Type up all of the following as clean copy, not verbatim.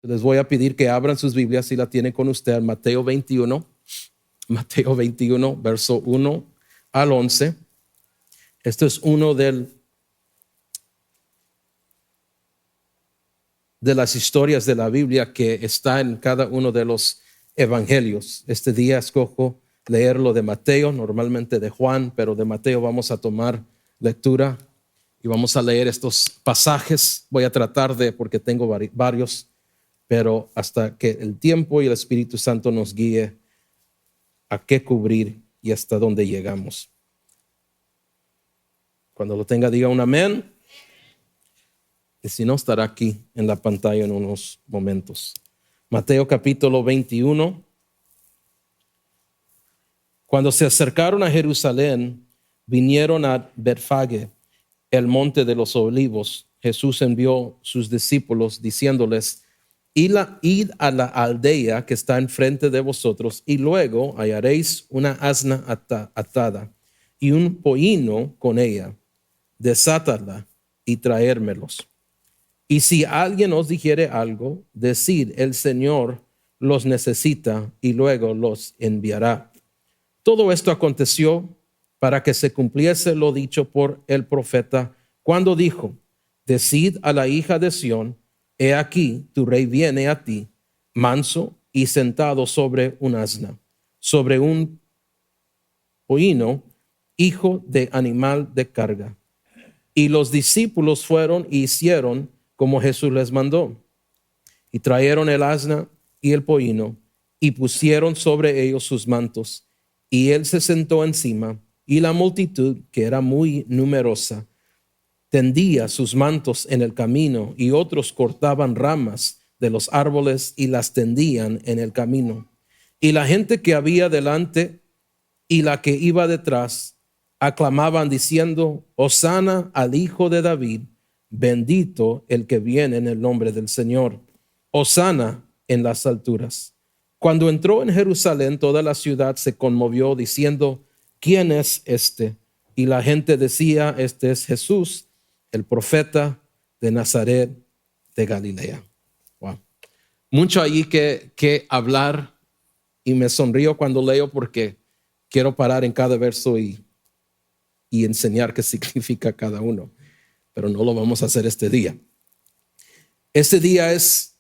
Les voy a pedir que abran sus Biblias si la tienen con usted, Mateo 21, verso 1 al 11. Esto es uno de las historias de la Biblia que está en cada uno de los evangelios. Este día escojo leerlo de Mateo, normalmente de Juan, pero de Mateo vamos a tomar lectura y vamos a leer estos pasajes. Voy a tratar de, porque tengo varios, pero hasta que el tiempo y el Espíritu Santo nos guíe a qué cubrir y hasta dónde llegamos. Cuando lo tenga, diga un amén. Y si no, estará aquí en la pantalla en unos momentos. Mateo capítulo 21. Cuando se acercaron a Jerusalén, vinieron a Betfagé, el monte de los olivos. Jesús envió sus discípulos diciéndoles: Id a la aldea que está enfrente de vosotros, y luego hallaréis una asna atada y un pollino con ella. Desátadla y traérmelos. Y si alguien os dijere algo, decid: el Señor los necesita, y luego los enviará. Todo esto aconteció para que se cumpliese lo dicho por el profeta, cuando dijo: decid a la hija de Sión, he aquí tu rey viene a ti, manso y sentado sobre un asna, sobre un pollino, hijo de animal de carga. Y los discípulos fueron y hicieron como Jesús les mandó, y trajeron el asna y el pollino, y pusieron sobre ellos sus mantos, y él se sentó encima, y la multitud, que era muy numerosa, tendía sus mantos en el camino, y otros cortaban ramas de los árboles y las tendían en el camino. Y la gente que había delante y la que iba detrás aclamaban diciendo: Hosana al Hijo de David, bendito el que viene en el nombre del Señor, Hosana en las alturas. Cuando entró en Jerusalén, toda la ciudad se conmovió diciendo: ¿quién es este? Y la gente decía: este es Jesús, el profeta de Nazaret de Galilea. Wow. Mucho allí que hablar, y me sonrío cuando leo porque quiero parar en cada verso y enseñar qué significa cada uno, pero no lo vamos a hacer este día. Este día es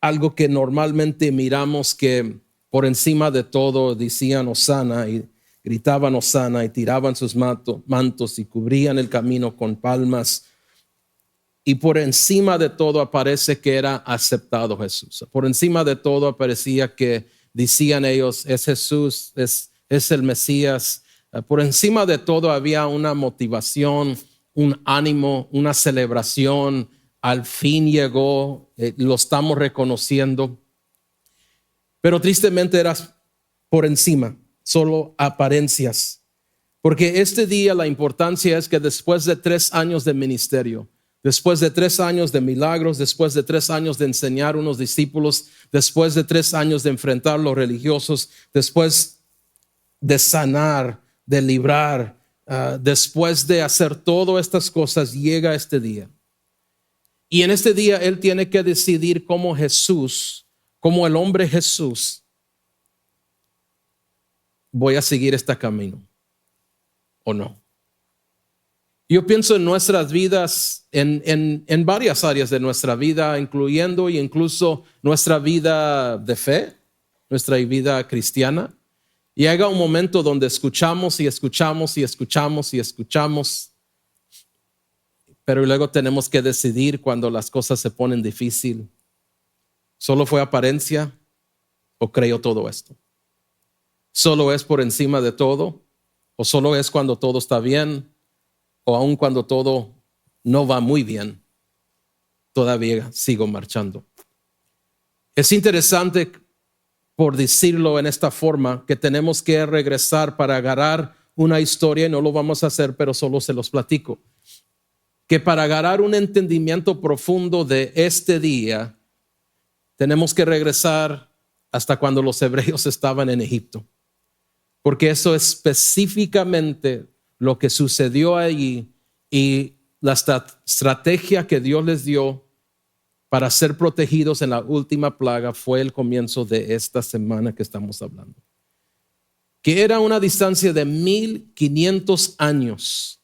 algo que normalmente miramos, que por encima de todo decían Hosana y gritaban Hosana y tiraban sus mantos y cubrían el camino con palmas. Y por encima de todo aparece que era aceptado Jesús. Por encima de todo aparecía que decían ellos: es Jesús, es el Mesías. Por encima de todo había una motivación, un ánimo, una celebración. Al fin llegó, lo estamos reconociendo. Pero tristemente era por encima, solo apariencias. Porque este día la importancia es que después de 3 años de ministerio, después de 3 años de milagros, después de 3 años de enseñar unos discípulos, después de 3 años de enfrentar los religiosos, después de sanar, de librar, después de hacer todas estas cosas, llega este día. Y en este día él tiene que decidir cómo Jesús, como el hombre Jesús, voy a seguir este camino o no. Yo pienso en nuestras vidas, en varias áreas de nuestra vida, incluyendo e incluso nuestra vida de fe, nuestra vida cristiana. Llega un momento donde escuchamos y escuchamos y escuchamos y escuchamos, pero luego tenemos que decidir cuando las cosas se ponen difíciles. ¿Solo fue apariencia o creo todo esto? ¿Solo es por encima de todo? ¿O solo es cuando todo está bien? ¿O aun cuando todo no va muy bien, todavía sigo marchando? Es interesante, por decirlo en esta forma, que tenemos que regresar para agarrar una historia, y no lo vamos a hacer, pero solo se los platico. Que para agarrar un entendimiento profundo de este día, tenemos que regresar hasta cuando los hebreos estaban en Egipto. Porque eso es específicamente lo que sucedió allí, y la estrategia que Dios les dio para ser protegidos en la última plaga fue el comienzo de esta semana que estamos hablando, que era una distancia de 1500 años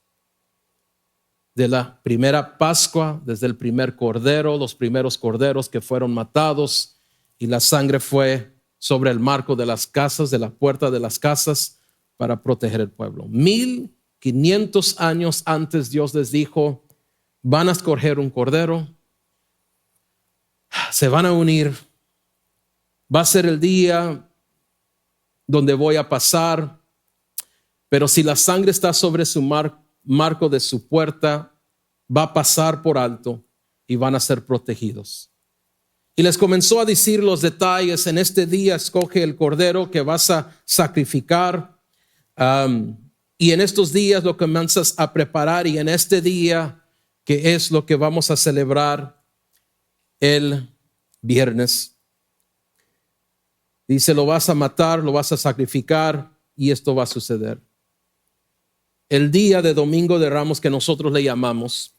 de la primera Pascua, desde el primer cordero, los primeros corderos que fueron matados, y la sangre fue sobre el marco de las casas, de la puerta de las casas, para proteger el pueblo. 1500 años antes Dios les dijo: van a escoger un cordero, se van a unir, va a ser el día donde voy a pasar, pero si la sangre está sobre su marco de su puerta, va a pasar por alto y van a ser protegidos. Y les comenzó a decir los detalles: en este día escoge el cordero que vas a sacrificar, y en estos días lo comienzas a preparar, y en este día, que es lo que vamos a celebrar el viernes, dice, lo vas a matar, lo vas a sacrificar, y esto va a suceder. El día de Domingo de Ramos, que nosotros le llamamos,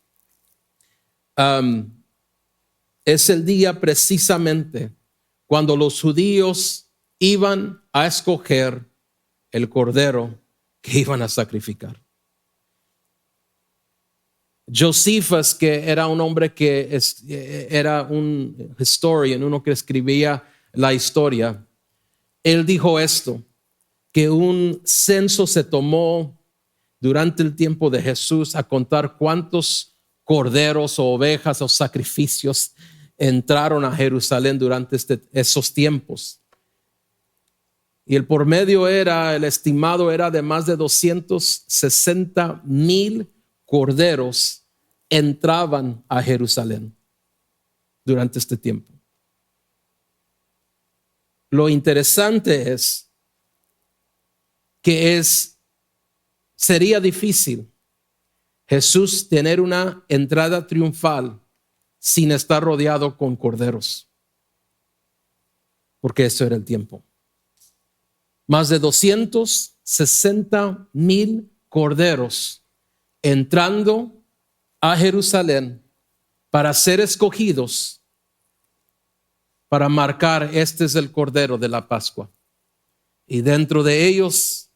es el día precisamente cuando los judíos iban a escoger el cordero que iban a sacrificar. Josephus, que era un hombre que era un historian, uno que escribía la historia, él dijo esto, que un censo se tomó durante el tiempo de Jesús a contar cuántos corderos o ovejas o sacrificios entraron a Jerusalén durante esos tiempos. Y el promedio el estimado era de más de 260,000 corderos entraban a Jerusalén durante este tiempo. Lo interesante es que sería difícil Jesús tener una entrada triunfal sin estar rodeado con corderos, porque eso era el tiempo. Más de 260,000 corderos entrando a Jerusalén para ser escogidos, para marcar: este es el cordero de la Pascua. Y dentro de ellos,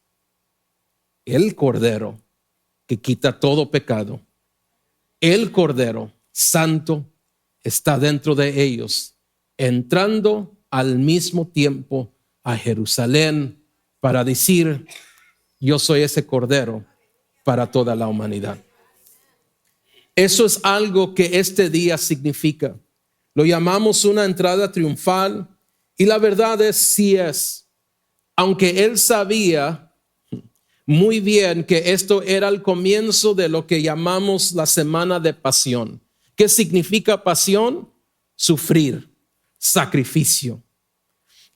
el cordero que quita todo pecado, el cordero santo, está dentro de ellos, entrando al mismo tiempo a Jerusalén para decir: yo soy ese cordero para toda la humanidad. Eso es algo que este día significa. Lo llamamos una entrada triunfal, y la verdad es, sí es. Aunque él sabía muy bien que esto era el comienzo de lo que llamamos la semana de pasión. ¿Qué significa pasión? Sufrir, sacrificio.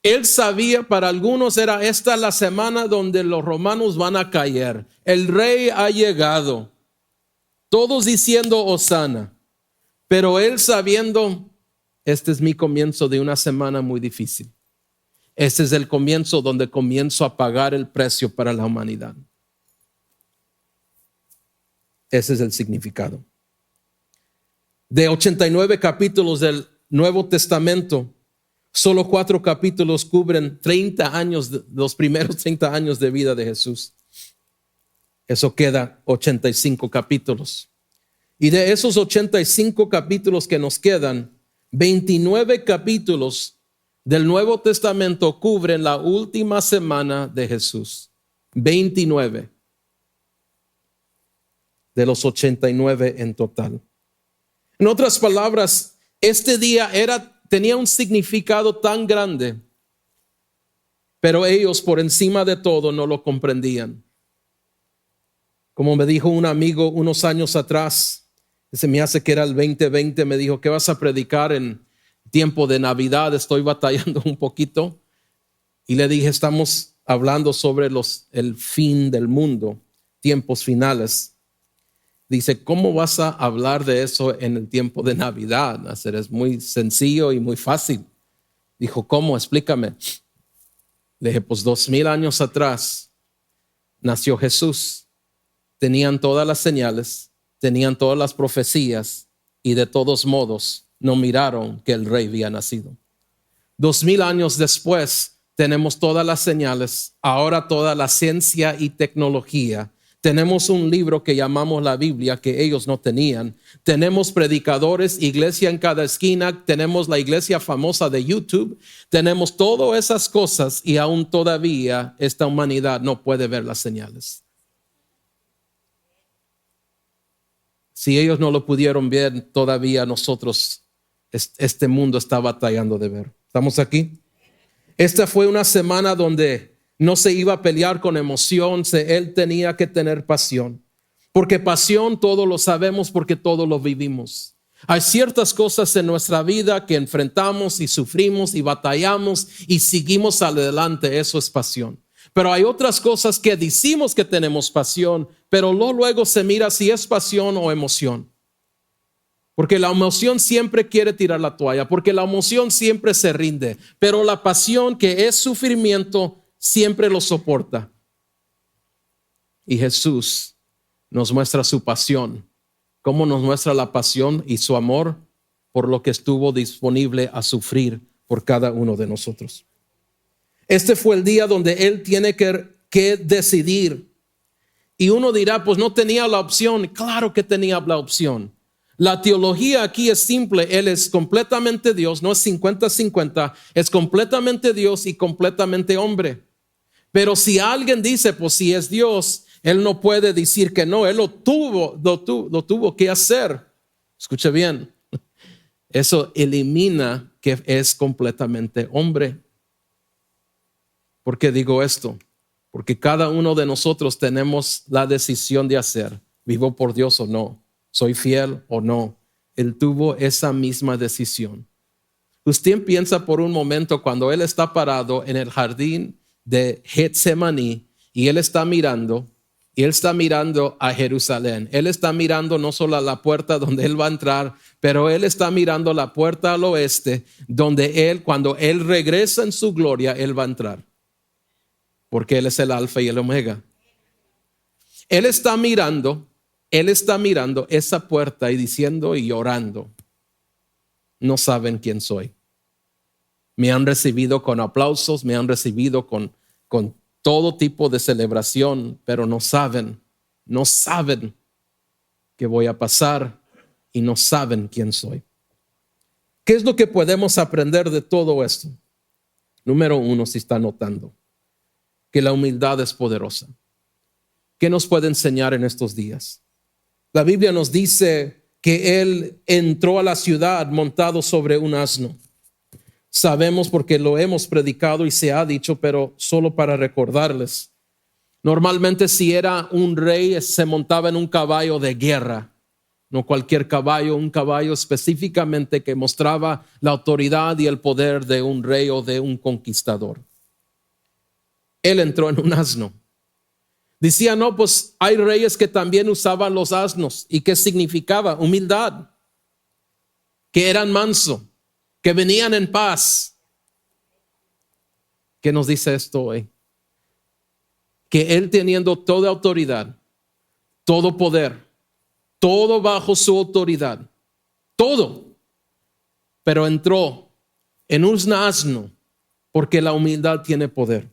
Él sabía, para algunos era esta la semana donde los romanos van a caer. El rey ha llegado. Todos diciendo Hosana. Pero él sabiendo, este es mi comienzo de una semana muy difícil. Este es el comienzo donde comienzo a pagar el precio para la humanidad. Ese es el significado. De 89 capítulos del Nuevo Testamento, solo 4 capítulos cubren 30 años, los primeros 30 años de vida de Jesús. Eso queda 85 capítulos. Y de esos 85 capítulos que nos quedan, 29 capítulos del Nuevo Testamento cubren la última semana de Jesús. 29 de los 89 en total. En otras palabras, este día tenía un significado tan grande, pero ellos por encima de todo no lo comprendían. Como me dijo un amigo unos años atrás, se me hace que era el 2020, me dijo: ¿qué vas a predicar en tiempo de Navidad? Estoy batallando un poquito. Y le dije: estamos hablando sobre el fin del mundo, tiempos finales. Dice: ¿cómo vas a hablar de eso en el tiempo de Navidad? Es muy sencillo y muy fácil. Dijo: ¿cómo? Explícame. Le dije: pues 2000 años atrás nació Jesús. Tenían todas las señales, tenían todas las profecías, y de todos modos no miraron que el rey había nacido. 2000 años después tenemos todas las señales, ahora toda la ciencia y tecnología. Tenemos un libro que llamamos la Biblia que ellos no tenían. Tenemos predicadores, iglesia en cada esquina. Tenemos la iglesia famosa de YouTube. Tenemos todas esas cosas y aún todavía esta humanidad no puede ver las señales. Si ellos no lo pudieron ver, todavía nosotros, este mundo está batallando de ver. ¿Estamos aquí? Esta fue una semana donde no se iba a pelear con emoción, él tenía que tener pasión. Porque pasión todo lo sabemos porque todo lo vivimos. Hay ciertas cosas en nuestra vida que enfrentamos y sufrimos y batallamos y seguimos adelante, eso es pasión. Pero hay otras cosas que decimos que tenemos pasión, pero luego se mira si es pasión o emoción. Porque la emoción siempre quiere tirar la toalla, porque la emoción siempre se rinde, pero la pasión, que es sufrimiento, siempre lo soporta. Y Jesús nos muestra su pasión. ¿Cómo nos muestra la pasión y su amor? Por lo que estuvo disponible a sufrir por cada uno de nosotros. Este fue el día donde Él tiene que decidir. Y uno dirá, pues no tenía la opción. Claro que tenía la opción. La teología aquí es simple. Él es completamente Dios, no es 50-50. Es completamente Dios y completamente hombre. Pero si alguien dice, pues si es Dios, Él no puede decir que no. Él lo tuvo que hacer. Escuche bien. Eso elimina que es completamente hombre. ¿Por qué digo esto? Porque cada uno de nosotros tenemos la decisión de hacer. ¿Vivo por Dios o no? ¿Soy fiel o no? Él tuvo esa misma decisión. Usted piensa por un momento cuando Él está parado en el jardín de Getsemaní y Él está mirando a Jerusalén. Él está mirando no solo a la puerta donde Él va a entrar, pero Él está mirando la puerta al oeste donde cuando Él regresa en su gloria, Él va a entrar. Porque Él es el alfa y el omega. Él está mirando esa puerta y diciendo y llorando, no saben quién soy. Me han recibido con aplausos, me han recibido con todo tipo de celebración, pero no saben qué voy a pasar y no saben quién soy. ¿Qué es lo que podemos aprender de todo esto? Número 1, si está notando, que la humildad es poderosa. ¿Qué nos puede enseñar en estos días? La Biblia nos dice que Él entró a la ciudad montado sobre un asno. Sabemos porque lo hemos predicado y se ha dicho, pero solo para recordarles. Normalmente si era un rey se montaba en un caballo de guerra. No cualquier caballo, un caballo específicamente que mostraba la autoridad y el poder de un rey o de un conquistador. Él entró en un asno. Decía, no, pues hay reyes que también usaban los asnos. ¿Y qué significaba? Humildad. Que eran mansos, que venían en paz. ¿Qué nos dice esto hoy? Que Él teniendo toda autoridad, todo poder, todo bajo su autoridad, todo, pero entró en un asno porque la humildad tiene poder.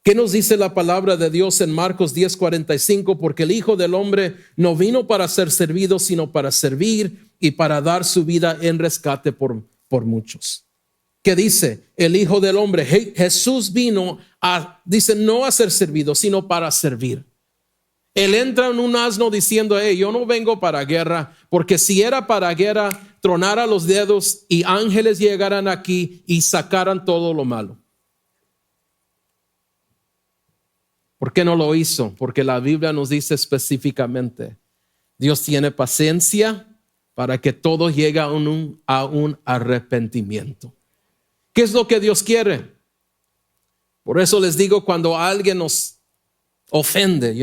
¿Qué nos dice la palabra de Dios en Marcos 10:45? Porque el Hijo del Hombre no vino para ser servido, sino para servir y para dar su vida en rescate por muchos. ¿Qué dice? El Hijo del Hombre, Jesús vino dice, no a ser servido, sino para servir. Él entra en un asno diciendo, yo no vengo para guerra, porque si era para guerra, tronara los dedos y ángeles llegaran aquí y sacaran todo lo malo. ¿Por qué no lo hizo? Porque la Biblia nos dice específicamente, Dios tiene paciencia para que todo llegue a un arrepentimiento. ¿Qué es lo que Dios quiere? Por eso les digo, cuando alguien nos ofende,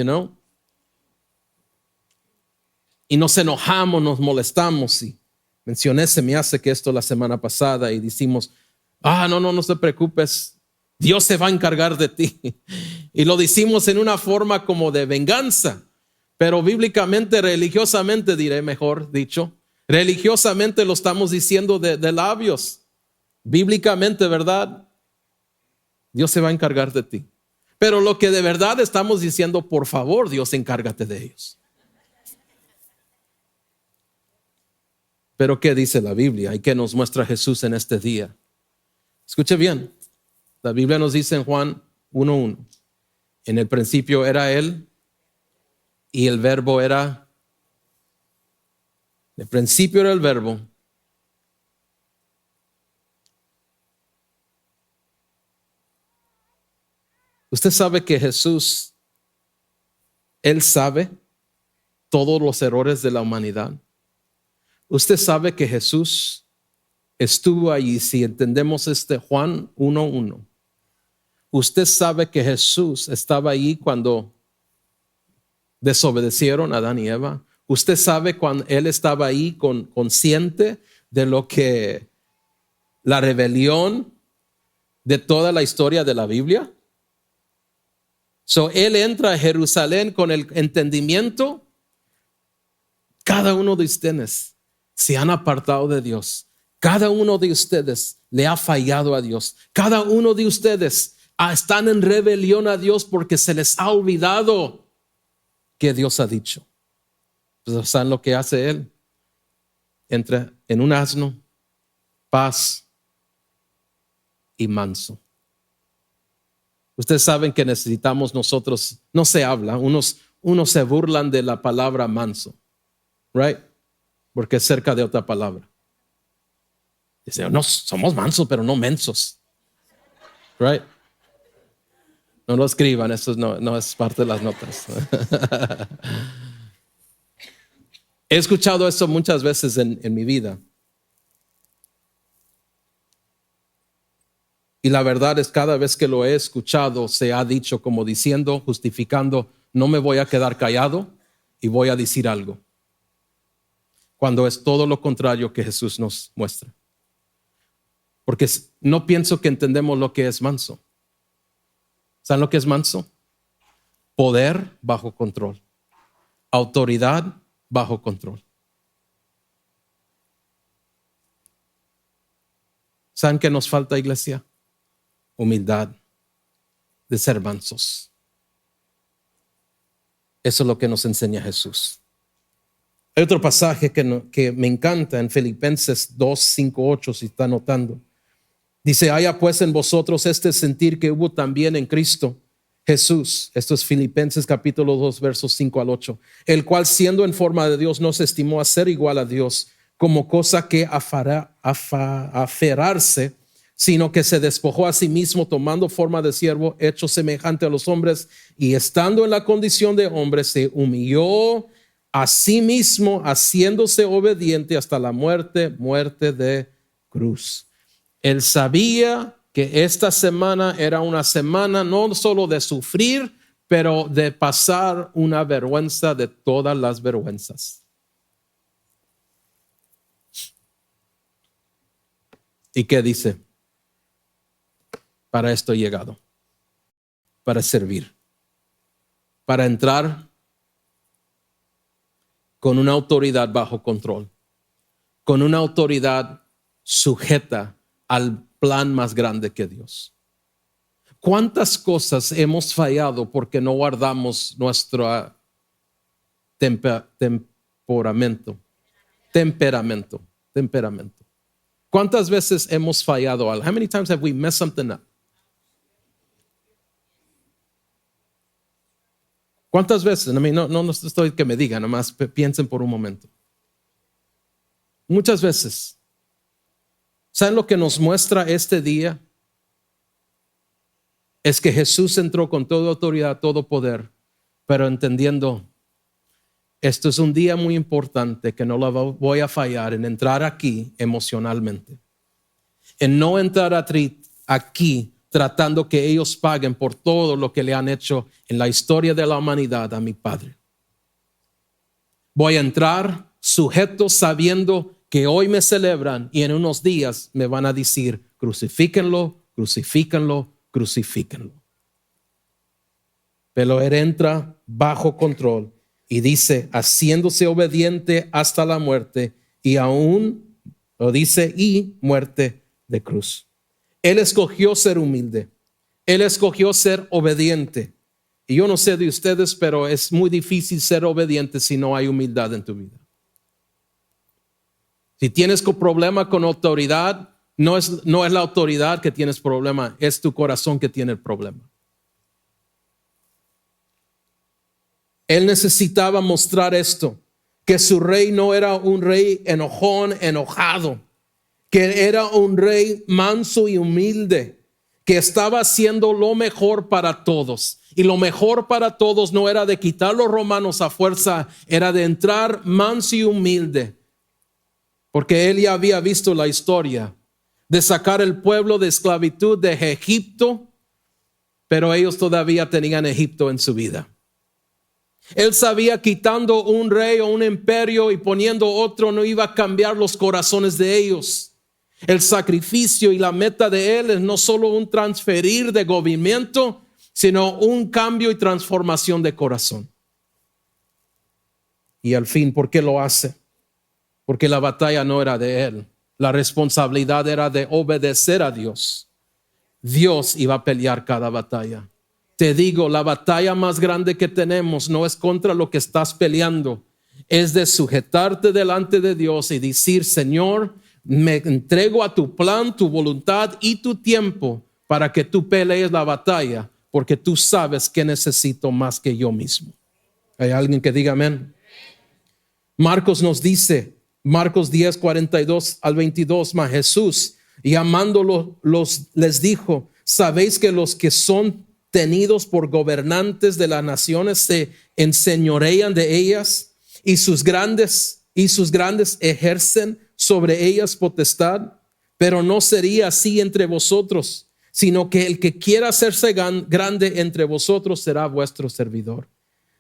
y nos enojamos, nos molestamos, y mencioné, se me hace que esto la semana pasada, y decimos, no te preocupes, Dios se va a encargar de ti. Y lo decimos en una forma como de venganza, pero bíblicamente, religiosamente diré, mejor dicho, Religiosamente lo estamos diciendo de labios. Bíblicamente, ¿verdad? Dios se va a encargar de ti. Pero lo que de verdad estamos diciendo, por favor, Dios, encárgate de ellos. Pero ¿qué dice la Biblia? ¿Y qué nos muestra Jesús en este día? Escuche bien. La Biblia nos dice en Juan 1:1. En el principio era Él y el verbo era. En el principio era el verbo. Usted sabe que Jesús, Él sabe todos los errores de la humanidad. Usted sabe que Jesús estuvo allí. Si entendemos Juan 1:1, usted sabe que Jesús estaba allí cuando desobedecieron a Adán y Eva. Usted sabe cuando Él estaba ahí consciente de lo que la rebelión de toda la historia de la Biblia. So, Él entra a Jerusalén con el entendimiento. Cada uno de ustedes se han apartado de Dios. Cada uno de ustedes le ha fallado a Dios. Cada uno de ustedes están en rebelión a Dios porque se les ha olvidado que Dios ha dicho. Pues, ¿saben lo que hace Él? Entra en un asno, paz y manso. Ustedes saben que necesitamos nosotros, no se habla, unos se burlan de la palabra manso, right? Porque es cerca de otra palabra. Dice, no, somos mansos, pero no mensos, right? No lo escriban, eso no es parte de las notas. He escuchado eso muchas veces en mi vida. Y la verdad es, cada vez que lo he escuchado, se ha dicho como diciendo, justificando, no me voy a quedar callado y voy a decir algo. Cuando es todo lo contrario que Jesús nos muestra. Porque no pienso que entendemos lo que es manso. ¿Saben lo que es manso? Poder bajo control. Autoridad bajo control. ¿Saben qué nos falta, iglesia? Humildad de ser mansos. Eso es lo que nos enseña Jesús. Hay otro pasaje que me encanta en Filipenses 2:5-8, si está notando. Dice, haya pues en vosotros este sentir que hubo también en Cristo Jesús. Esto es Filipenses capítulo 2, versos 5-8. El cual, siendo en forma de Dios, no se estimó a ser igual a Dios como cosa que aferrarse, sino que se despojó a sí mismo, tomando forma de siervo, hecho semejante a los hombres, y estando en la condición de hombre, se humilló a sí mismo, haciéndose obediente hasta la muerte de cruz. Él sabía que esta semana era una semana no solo de sufrir, pero de pasar una vergüenza de todas las vergüenzas. ¿Y qué dice? Para esto he llegado, para servir, para entrar con una autoridad bajo control, con una autoridad sujeta al plan más grande que Dios. ¿Cuántas cosas hemos fallado porque no guardamos nuestro temperamento? ¿Cuántas veces hemos fallado? How many times have we messed something up? ¿Cuántas veces? No estoy que me digan, nomás piensen por un momento. Muchas veces. ¿Saben lo que nos muestra este día? Es que Jesús entró con toda autoridad, todo poder, pero entendiendo, esto es un día muy importante que no lo voy a fallar en entrar aquí emocionalmente, en no entrar aquí tratando que ellos paguen por todo lo que le han hecho en la historia de la humanidad a mi Padre. Voy a entrar sujeto sabiendo que hoy me celebran y en unos días me van a decir, crucifíquenlo, crucifíquenlo, crucifíquenlo. Pero Él entra bajo control y dice, haciéndose obediente hasta la muerte y aún lo dice, y muerte de cruz. Él escogió ser humilde. Él escogió ser obediente. Y yo no sé de ustedes, pero es muy difícil ser obediente si no hay humildad en tu vida. Si tienes problema con autoridad, no es la autoridad que tienes problema, es tu corazón que tiene el problema. Él necesitaba mostrar esto, que su rey no era un rey enojón, enojado, que era un rey manso y humilde, que estaba haciendo lo mejor para todos. Y lo mejor para todos no era de quitar los romanos a fuerza, era de entrar manso y humilde. Porque él ya había visto la historia de sacar el pueblo de esclavitud de Egipto, pero ellos todavía tenían Egipto en su vida. Él sabía quitando un rey o un imperio y poniendo otro no iba a cambiar los corazones de ellos. El sacrificio y la meta de él es no solo un transferir de gobierno, sino un cambio y transformación de corazón. Y al fin, ¿por qué lo hace? Porque la batalla no era de él. La responsabilidad era de obedecer a Dios. Dios iba a pelear cada batalla. Te digo, la batalla más grande que tenemos no es contra lo que estás peleando. Es de sujetarte delante de Dios y decir, Señor, me entrego a tu plan, tu voluntad y tu tiempo para que tú pelees la batalla, porque tú sabes que necesito más que yo mismo. ¿Hay alguien que diga amén? Marcos nos dice, Marcos 10, 42 al 22, mas Jesús, llamándolo, les dijo, ¿sabéis que los que son tenidos por gobernantes de las naciones se enseñorean de ellas y sus grandes ejercen sobre ellas potestad? Pero no sería así entre vosotros, sino que el que quiera hacerse grande entre vosotros será vuestro servidor.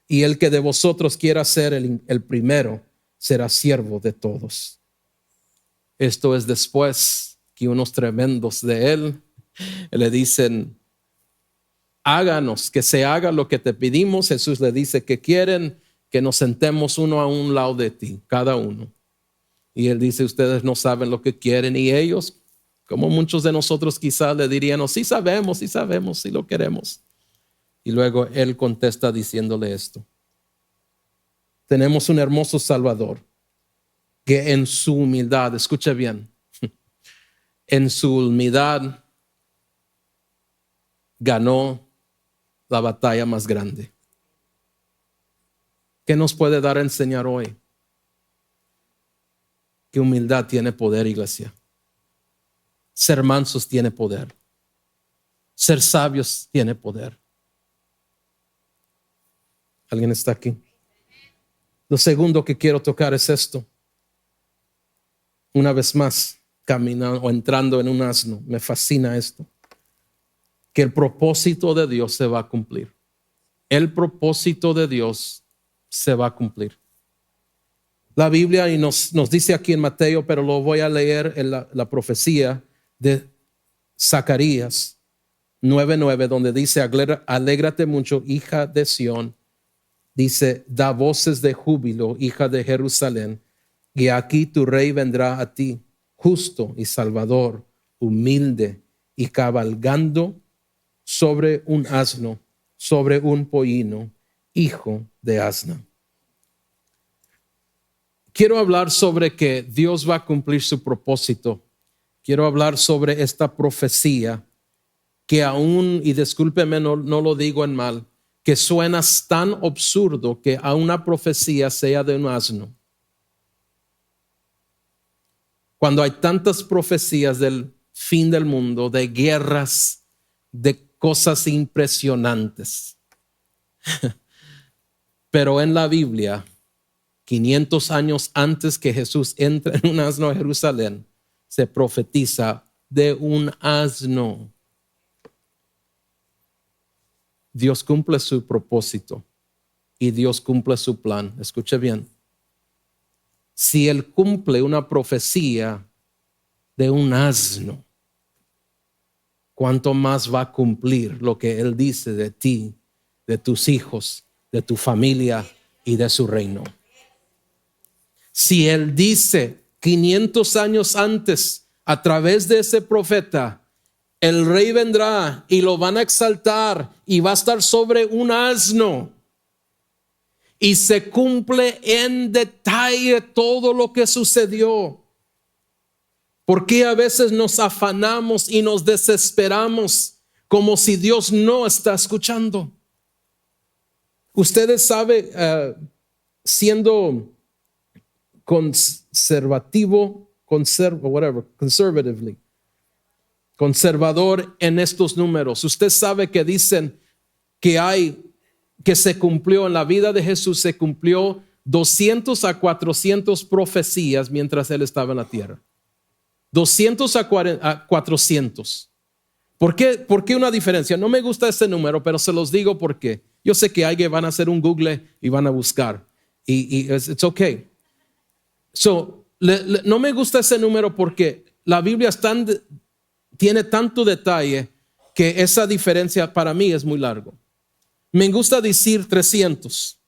Y el que de vosotros quiera ser el primero será siervo de todos. Esto es después que unos tremendos de él le dicen, háganos, que se haga lo que te pedimos. Jesús le dice que quieren que nos sentemos uno a un lado de ti, cada uno. Y él dice, ustedes no saben lo que quieren. Y ellos, como muchos de nosotros quizás le dirían, sí sabemos, sí lo queremos. Y luego él contesta diciéndole esto. Tenemos un hermoso Salvador que en su humildad, escucha bien, en su humildad ganó la batalla más grande. ¿Qué nos puede dar a enseñar hoy? Que humildad tiene poder, iglesia. Ser mansos tiene poder. Ser sabios tiene poder. ¿Alguien está aquí? Lo segundo que quiero tocar es esto. Una vez más, caminando o entrando en un asno, me fascina esto. Que el propósito de Dios se va a cumplir. El propósito de Dios se va a cumplir. La Biblia y nos dice aquí en Mateo, pero lo voy a leer en la profecía de Zacarías 9:9, donde dice, alégrate mucho, hija de Sión. Dice, da voces de júbilo, hija de Jerusalén, y aquí tu rey vendrá a ti, justo y salvador, humilde y cabalgando sobre un asno, sobre un pollino, hijo de asna. Quiero hablar sobre que Dios va a cumplir su propósito. Quiero hablar sobre esta profecía que aún, y discúlpeme, no lo digo en mal, que suena tan absurdo que a una profecía sea de un asno. Cuando hay tantas profecías del fin del mundo, de guerras, de cosas impresionantes. Pero en la Biblia, 500 años antes que Jesús entre en un asno a Jerusalén, se profetiza de un asno. Dios cumple su propósito y Dios cumple su plan. Escuche bien. Si Él cumple una profecía de un asno, ¿cuánto más va a cumplir lo que Él dice de ti, de tus hijos, de tu familia y de su reino? Si Él dice 500 años antes, a través de ese profeta, el rey vendrá y lo van a exaltar y va a estar sobre un asno. Y se cumple en detalle todo lo que sucedió. ¿Por qué a veces nos afanamos y nos desesperamos como si Dios no está escuchando? Ustedes saben, siendo conservador en estos números, usted sabe que dicen que se cumplió en la vida de Jesús, se cumplió 200 a 400 profecías mientras él estaba en la tierra. 200 a 400. ¿Por qué una diferencia? No me gusta este número, pero se los digo porque yo sé que alguien van a hacer un Google y van a buscar. Y it's okay. No me gusta ese número porque la Biblia tiene tanto detalle que esa diferencia para mí es muy largo. Me gusta decir 300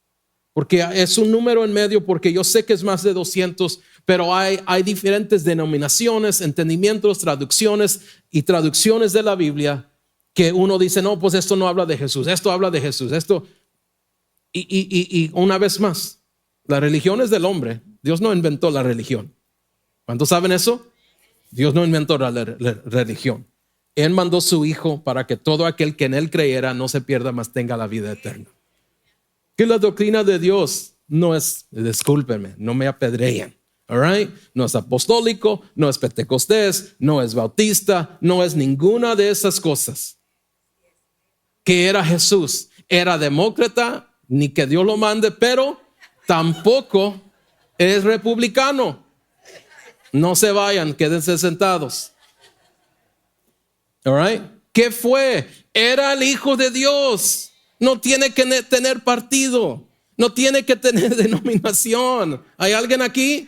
porque es un número en medio, porque yo sé que es más de 200, pero hay diferentes denominaciones, entendimientos, traducciones y traducciones de la Biblia que uno dice, no, pues esto no habla de Jesús, esto habla de Jesús, esto. Y una vez más, la religión es del hombre. Dios no inventó la religión. ¿Cuántos saben eso? Dios no inventó la religión. Él mandó su Hijo para que todo aquel que en Él creyera no se pierda, mas tenga la vida eterna. Que la doctrina de Dios no es, discúlpenme, no me apedrean. All right? No es apostólico, no es pentecostés, no es bautista, no es ninguna de esas cosas. Que era Jesús, era demócrata, ni que Dios lo mande, pero tampoco es republicano. No se vayan, quédense sentados. All right? ¿Qué fue? Era el Hijo de Dios. No tiene que tener partido, no tiene que tener denominación. ¿Hay alguien aquí?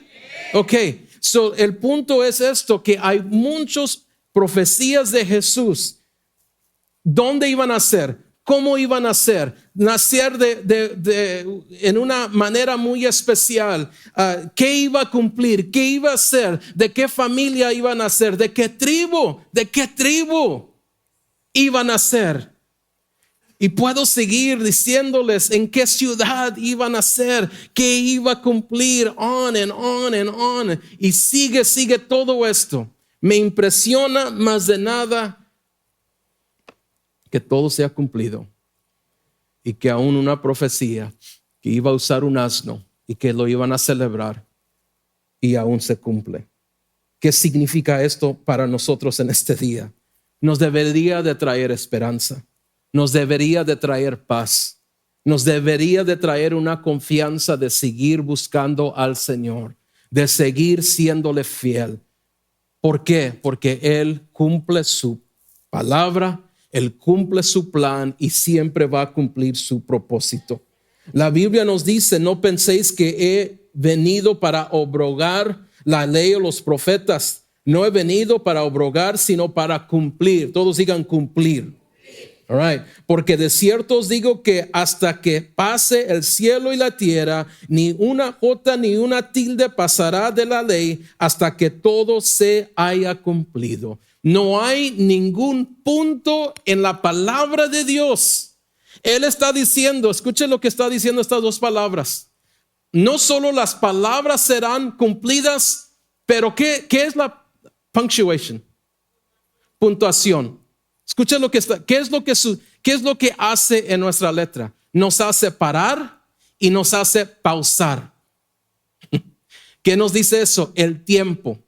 Ok, el punto es esto, que hay muchas profecías de Jesús. ¿Dónde iban a ser? ¿Cómo iban a ser? Nacer en una manera muy especial. ¿Qué iba a cumplir? ¿Qué iba a ser? ¿De qué familia iban a ser? ¿De qué tribu? ¿De qué tribu iban a ser? Y puedo seguir diciéndoles en qué ciudad iban a ser, qué iba a cumplir, on and on and on. Y sigue todo esto. Me impresiona más de nada que todo se ha cumplido. Y que aún una profecía que iba a usar un asno y que lo iban a celebrar y aún se cumple. ¿Qué significa esto para nosotros en este día? Nos debería de traer esperanza. Nos debería de traer paz. Nos debería de traer una confianza de seguir buscando al Señor, de seguir siéndole fiel. ¿Por qué? Porque Él cumple su palabra, Él cumple su plan y siempre va a cumplir su propósito. La Biblia nos dice, no penséis que he venido para abrogar la ley o los profetas. No he venido para abrogar, sino para cumplir. Todos digan cumplir. All right. Porque de cierto os digo que hasta que pase el cielo y la tierra, ni una jota ni una tilde pasará de la ley hasta que todo se haya cumplido. No hay ningún punto en la palabra de Dios. Él está diciendo, escuchen lo que está diciendo estas dos palabras. No solo las palabras serán cumplidas, pero ¿qué es la punctuation? Puntuación. Escuchen lo que está, ¿qué es lo que hace en nuestra letra? Nos hace parar y nos hace pausar. ¿Qué nos dice eso? El tiempo.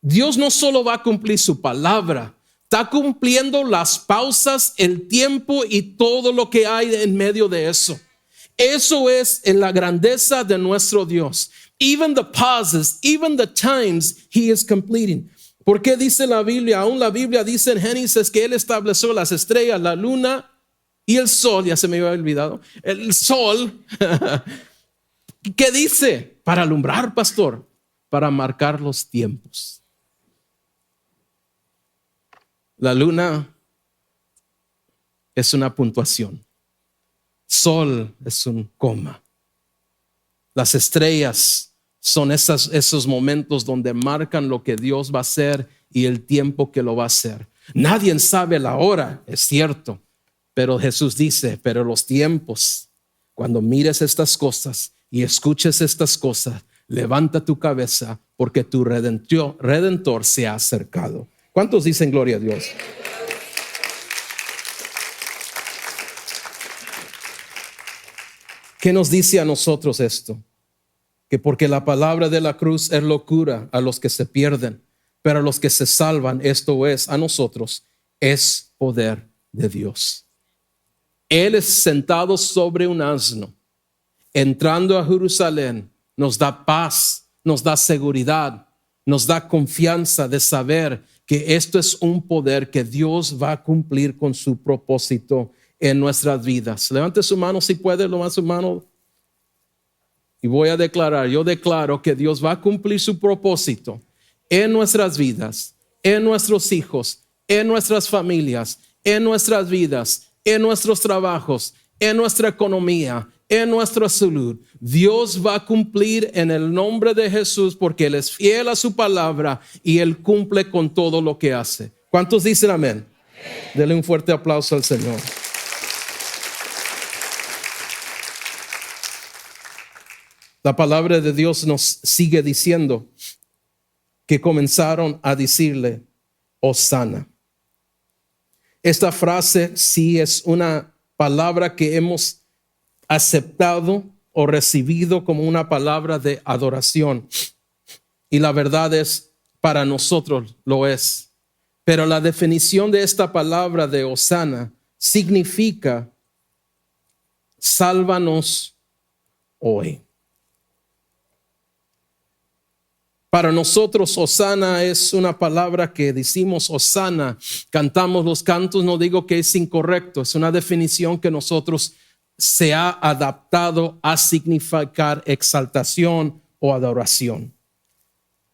Dios no solo va a cumplir su palabra, está cumpliendo las pausas, el tiempo y todo lo que hay en medio de eso. Eso es en la grandeza de nuestro Dios. Even the pauses, even the times he is completing. ¿Por qué dice la Biblia? Aún la Biblia dice en Génesis que Él estableció las estrellas, la luna y el sol. Ya se me había olvidado. El sol. ¿Qué dice? Para alumbrar, pastor. Para marcar los tiempos. La luna es una puntuación. Sol es un coma. Las estrellas son esos momentos donde marcan lo que Dios va a hacer y el tiempo que lo va a hacer. Nadie sabe la hora, es cierto, pero Jesús dice, pero los tiempos, cuando mires estas cosas y escuches estas cosas, levanta tu cabeza porque tu redentor se ha acercado. ¿Cuántos dicen gloria a Dios? ¿Qué nos dice a nosotros esto? Que porque la palabra de la cruz es locura a los que se pierden, pero a los que se salvan, esto es a nosotros, es poder de Dios. Él es sentado sobre un asno, entrando a Jerusalén, nos da paz, nos da seguridad, nos da confianza de saber que esto es un poder que Dios va a cumplir con su propósito en nuestras vidas. Levante su mano si puede, lo más su mano. Y voy a declarar, yo declaro que Dios va a cumplir su propósito en nuestras vidas, en nuestros hijos, en nuestras familias, en nuestras vidas, en nuestros trabajos, en nuestra economía, en nuestra salud. Dios va a cumplir en el nombre de Jesús porque Él es fiel a su palabra y Él cumple con todo lo que hace. ¿Cuántos dicen amén? Dele un fuerte aplauso al Señor. La palabra de Dios nos sigue diciendo que comenzaron a decirle, Hosana. Esta frase sí es una palabra que hemos aceptado o recibido como una palabra de adoración. Y la verdad es, para nosotros lo es. Pero la definición de esta palabra de Hosana significa, sálvanos hoy. Para nosotros, Hosana es una palabra que decimos Hosana, cantamos los cantos, no digo que es incorrecto, es una definición que nosotros se ha adaptado a significar exaltación o adoración.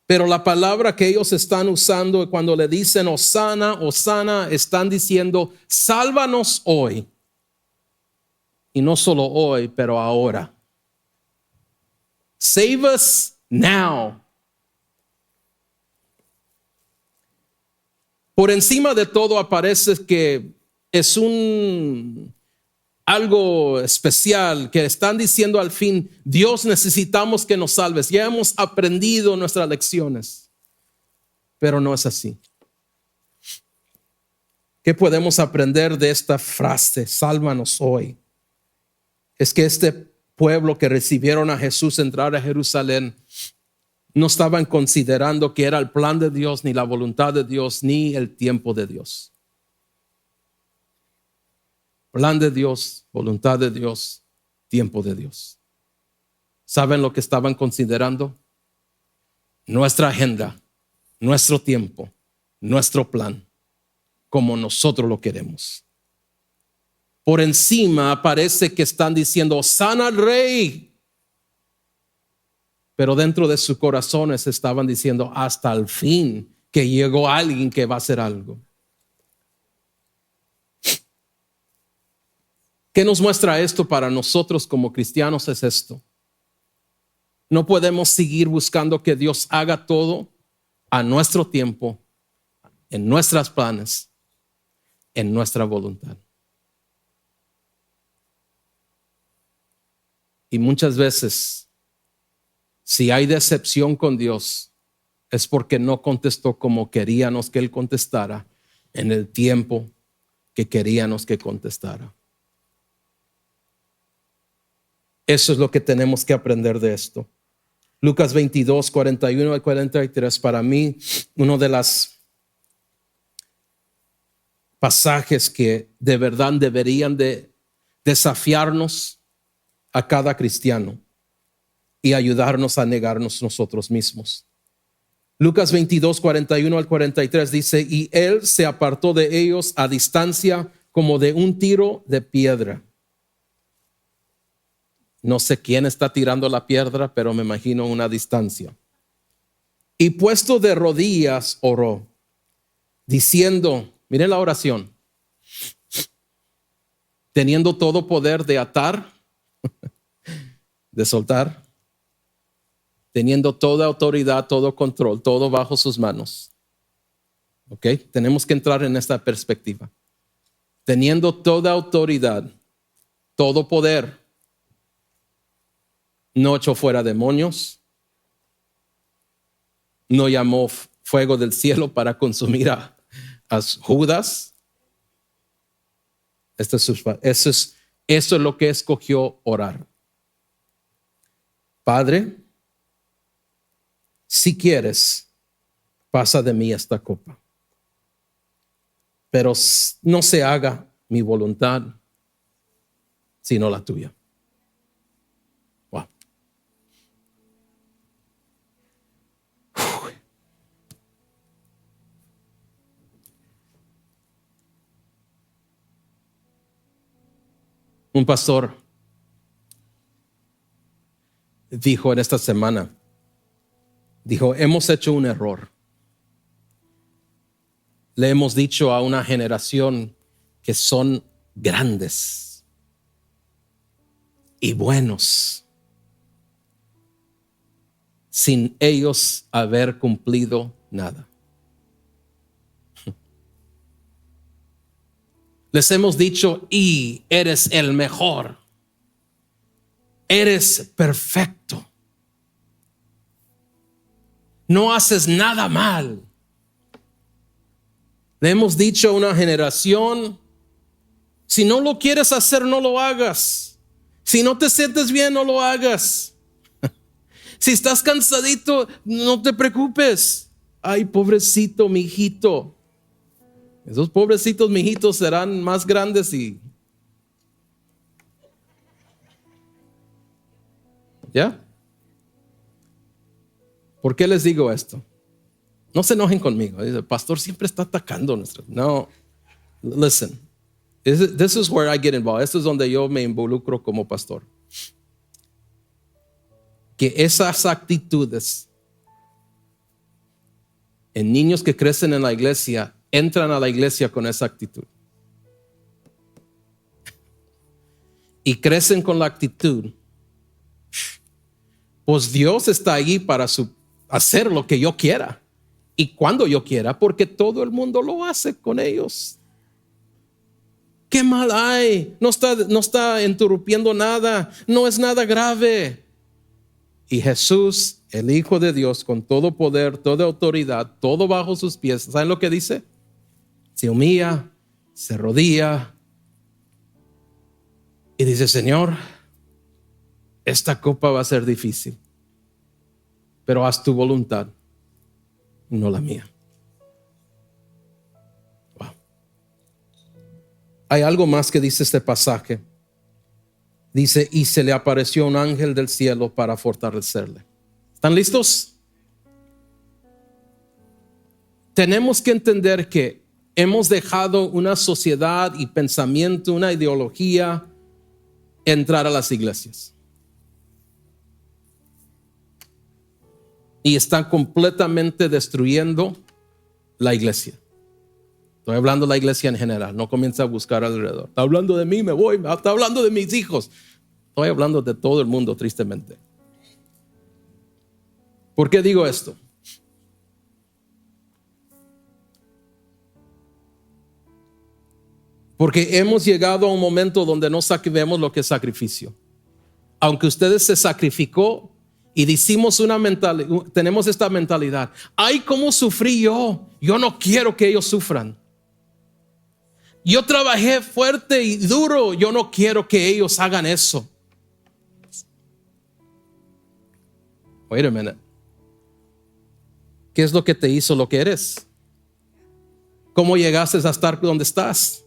Pero la palabra que ellos están usando cuando le dicen Hosana, Hosana, están diciendo sálvanos hoy. Y no solo hoy, pero ahora. Save us now. Por encima de todo aparece que es algo especial, que están diciendo al fin, Dios, necesitamos que nos salves. Ya hemos aprendido nuestras lecciones, pero no es así. ¿Qué podemos aprender de esta frase? Sálvanos hoy. Es que este pueblo que recibieron a Jesús entrar a Jerusalén no estaban considerando que era el plan de Dios, ni la voluntad de Dios, ni el tiempo de Dios. Plan de Dios, voluntad de Dios, tiempo de Dios. ¿Saben lo que estaban considerando? Nuestra agenda, nuestro tiempo, nuestro plan, como nosotros lo queremos. Por encima parece que están diciendo, Hosana al Rey. Pero dentro de sus corazones estaban diciendo hasta el fin que llegó alguien que va a hacer algo. ¿Qué nos muestra esto para nosotros como cristianos? Es esto. No podemos seguir buscando que Dios haga todo a nuestro tiempo, en nuestros planes, en nuestra voluntad. Y muchas veces, si hay decepción con Dios, es porque no contestó como queríamos que Él contestara en el tiempo que queríamos que contestara. Eso es lo que tenemos que aprender de esto. Lucas 22, 41 al 43, para mí, uno de los pasajes que de verdad deberían de desafiarnos a cada cristiano y ayudarnos a negarnos nosotros mismos. Lucas 22, 41 al 43 dice, y él se apartó de ellos a distancia como de un tiro de piedra. No sé quién está tirando la piedra, pero me imagino una distancia. Y puesto de rodillas oró, diciendo, miren la oración, teniendo todo poder de atar, de soltar, teniendo toda autoridad, todo control, todo bajo sus manos. ¿Ok? Tenemos que entrar en esta perspectiva. Teniendo toda autoridad, todo poder, no echó fuera demonios, no llamó fuego del cielo para consumir a Judas. Eso es lo que escogió orar. Padre, si quieres, pasa de mí esta copa, pero no se haga mi voluntad, sino la tuya. Wow. Un pastor dijo en esta semana, hemos hecho un error. Le hemos dicho a una generación que son grandes y buenos sin ellos haber cumplido nada. Les hemos dicho, y eres el mejor, eres perfecto, no haces nada mal. Le hemos dicho a una generación, si no lo quieres hacer, no lo hagas. Si no te sientes bien, no lo hagas. Si estás cansadito, no te preocupes. Ay, pobrecito, mijito. Esos pobrecitos mijitos serán más grandes y ¿ya? ¿Por qué les digo esto? No se enojen conmigo. El pastor siempre está atacando. No, listen. This is where I get involved. Esto es donde yo me involucro como pastor. Que esas actitudes en niños que crecen en la iglesia entran a la iglesia con esa actitud. Y crecen con la actitud. Pues Dios está ahí para hacer lo que yo quiera y cuando yo quiera, porque todo el mundo lo hace con ellos. ¿Qué mal hay? No está interrumpiendo nada, no es nada grave. Y Jesús, el Hijo de Dios, con todo poder, toda autoridad, todo bajo sus pies, ¿saben lo que dice? Se humilla, se arrodilla y dice: Señor, esta copa va a ser difícil, pero haz tu voluntad, no la mía. Wow. Hay algo más que dice este pasaje. Dice: y se le apareció un ángel del cielo para fortalecerle. ¿Están listos? Tenemos que entender que hemos dejado una sociedad y pensamiento, una ideología entrar a las iglesias. Y están completamente destruyendo la iglesia. Estoy hablando de la iglesia en general. No comienza a buscar alrededor. Está hablando de mí, me voy. Está hablando de mis hijos. Estoy hablando de todo el mundo, tristemente. ¿Por qué digo esto? Porque hemos llegado a un momento donde no vemos lo que es sacrificio. Aunque ustedes se sacrificó y decimos tenemos esta mentalidad. Ay, ¿cómo sufrí yo? Yo no quiero que ellos sufran. Yo trabajé fuerte y duro. Yo no quiero que ellos hagan eso. Wait a minute. ¿Qué es lo que te hizo lo que eres? ¿Cómo llegaste a estar donde estás?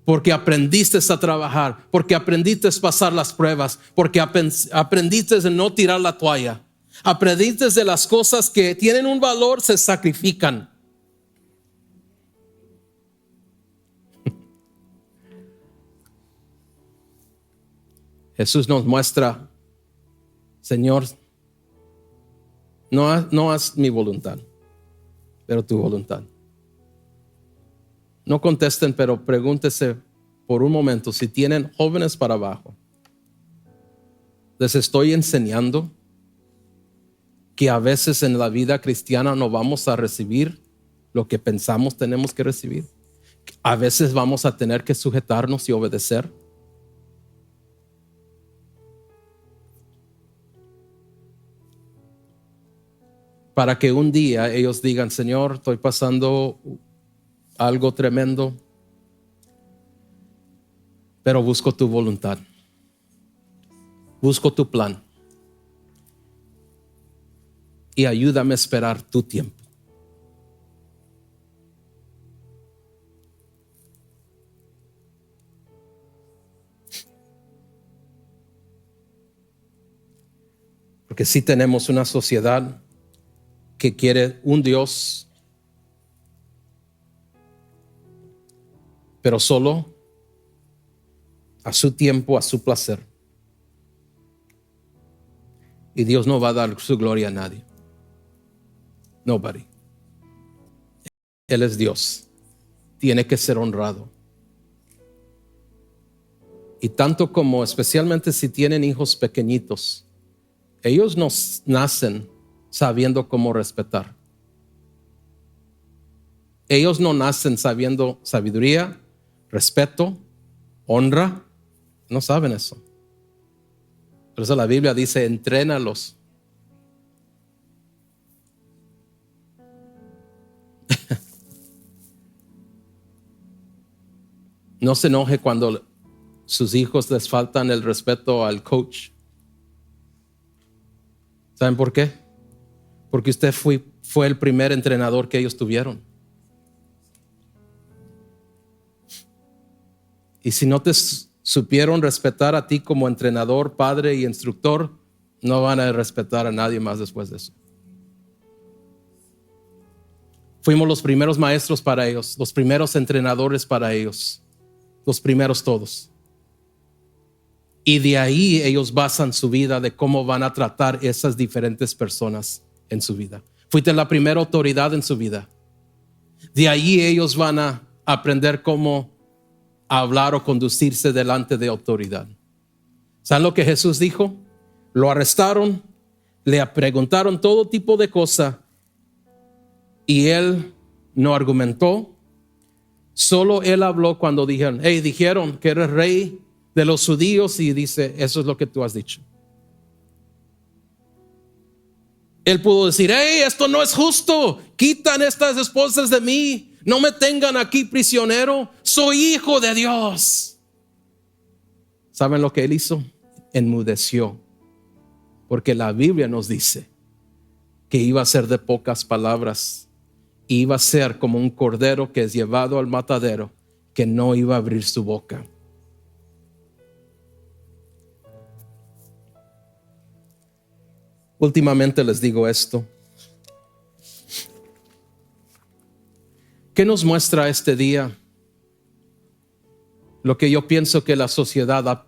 Porque aprendiste a trabajar, porque aprendiste a pasar las pruebas, porque aprendiste a no tirar la toalla, aprendiste de las cosas que tienen un valor, se sacrifican. Jesús nos muestra: Señor, no haz mi voluntad, pero tu voluntad. No contesten, pero pregúntese por un momento si tienen jóvenes para abajo. Les estoy enseñando que a veces en la vida cristiana no vamos a recibir lo que pensamos tenemos que recibir. A veces vamos a tener que sujetarnos y obedecer. Para que un día ellos digan, Señor, estoy pasando algo tremendo, pero busco tu voluntad. Busco tu plan. Y ayúdame a esperar tu tiempo. Porque sí tenemos una sociedad que quiere un Dios, pero solo a su tiempo, a su placer. Y Dios no va a dar su gloria a nadie. Nobody. Él es Dios. Tiene que ser honrado. Y tanto como, especialmente si tienen hijos pequeñitos, ellos no nacen sabiendo cómo respetar. Ellos no nacen sabiendo sabiduría, respeto, honra. No saben eso. Por eso la Biblia dice, entrénalos. No se enoje cuando sus hijos les faltan el respeto al coach. ¿Saben por qué? Porque usted fue el primer entrenador que ellos tuvieron. Y si no te supieron respetar a ti como entrenador, padre y instructor, no van a respetar a nadie más después de eso. Fuimos los primeros maestros para ellos, los primeros entrenadores para ellos, los primeros todos. Y de ahí ellos basan su vida de cómo van a tratar esas diferentes personas en su vida. Fuiste la primera autoridad en su vida. De ahí ellos van a aprender cómo hablar o conducirse delante de autoridad. ¿Saben lo que Jesús dijo? Lo arrestaron, le preguntaron todo tipo de cosas y él no argumentó. Solo él habló cuando dijeron que eres rey de los judíos, y dice, eso es lo que tú has dicho. Él pudo decir, esto no es justo, quitan estas esposas de mí, no me tengan aquí prisionero, soy hijo de Dios. ¿Saben lo que él hizo? Enmudeció, porque la Biblia nos dice que iba a ser de pocas palabras, iba a ser como un cordero que es llevado al matadero, que no iba a abrir su boca. Últimamente les digo esto. ¿Qué nos muestra este día? Lo que yo pienso que la sociedad ha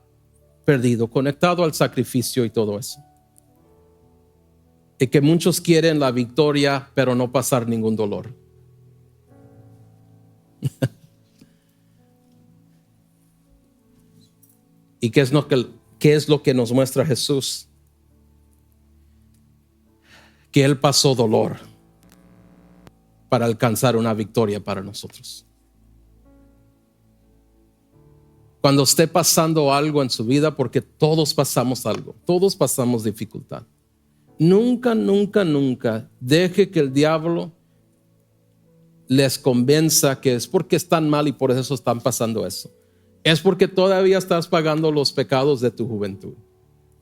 perdido, conectado al sacrificio y todo eso. Y que muchos quieren la victoria, pero no pasar ningún dolor. ¿Y qué es lo que nos muestra Jesús? Que Él pasó dolor para alcanzar una victoria para nosotros. Cuando esté pasando algo en su vida, porque todos pasamos algo, todos pasamos dificultad, nunca deje que el diablo les convenza que es porque están mal y por eso están pasando eso. Es porque todavía estás pagando los pecados de tu juventud.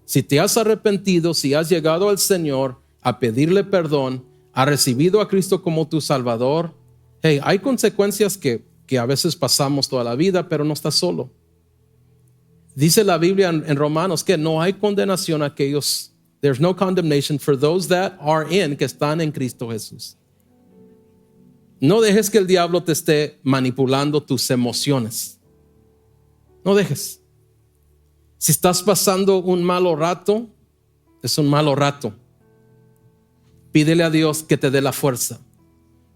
Si te has arrepentido, si has llegado al Señor a pedirle perdón, ha recibido a Cristo como tu Salvador, hay consecuencias que a veces pasamos toda la vida, pero no estás solo. Dice la Biblia en Romanos que no hay condenación a aquellos, there's no condemnation for those that are in, que están en Cristo Jesús. No dejes que el diablo te esté manipulando tus emociones. No dejes. Si estás pasando un malo rato, es un malo rato. Pídele a Dios que te dé la fuerza.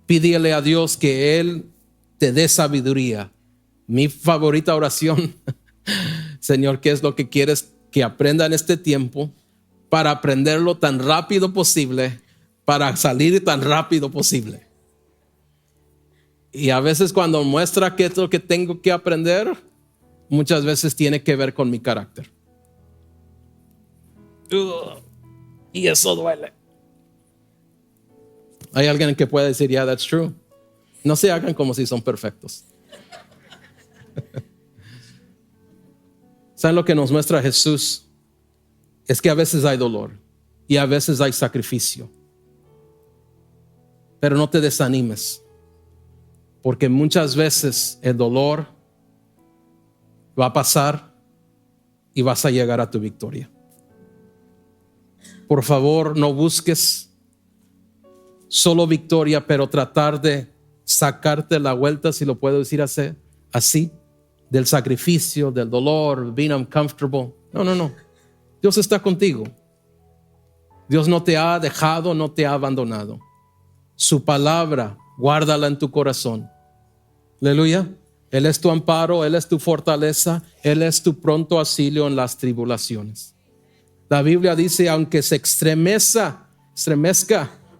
Pídele a Dios que Él te dé sabiduría. Mi favorita oración, Señor, ¿qué es lo que quieres que aprenda en este tiempo para aprenderlo tan rápido posible para salir tan rápido posible. Y a veces cuando muestra qué es lo que tengo que aprender, muchas veces tiene que ver con mi carácter. Y eso duele. Hay alguien que puede decir, yeah, that's true. No se hagan como si son perfectos. ¿Saben lo que nos muestra Jesús? Es que a veces hay dolor y a veces hay sacrificio. Pero no te desanimes, porque muchas veces el dolor va a pasar y vas a llegar a tu victoria. Por favor, no busques solo victoria, pero tratar de sacarte la vuelta, si lo puedo decir así, del sacrificio, del dolor, being uncomfortable. No. Dios está contigo. Dios no te ha dejado, no te ha abandonado. Su palabra, guárdala en tu corazón. Aleluya. Él es tu amparo, Él es tu fortaleza, Él es tu pronto auxilio en las tribulaciones. La Biblia dice, aunque se estremezca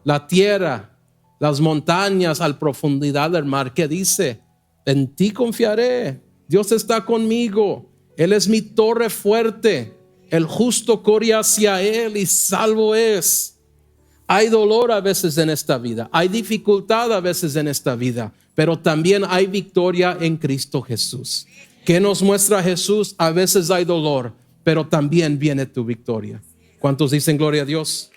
la tierra, las montañas al profundidad del mar, ¿qué dice? En ti confiaré. Dios está conmigo. Él es mi torre fuerte. El justo corre hacia Él y salvo es. Hay dolor a veces en esta vida, hay dificultad a veces en esta vida, pero también hay victoria en Cristo Jesús. ¿Qué nos muestra Jesús? A veces hay dolor, pero también viene tu victoria. ¿Cuántos dicen gloria a Dios?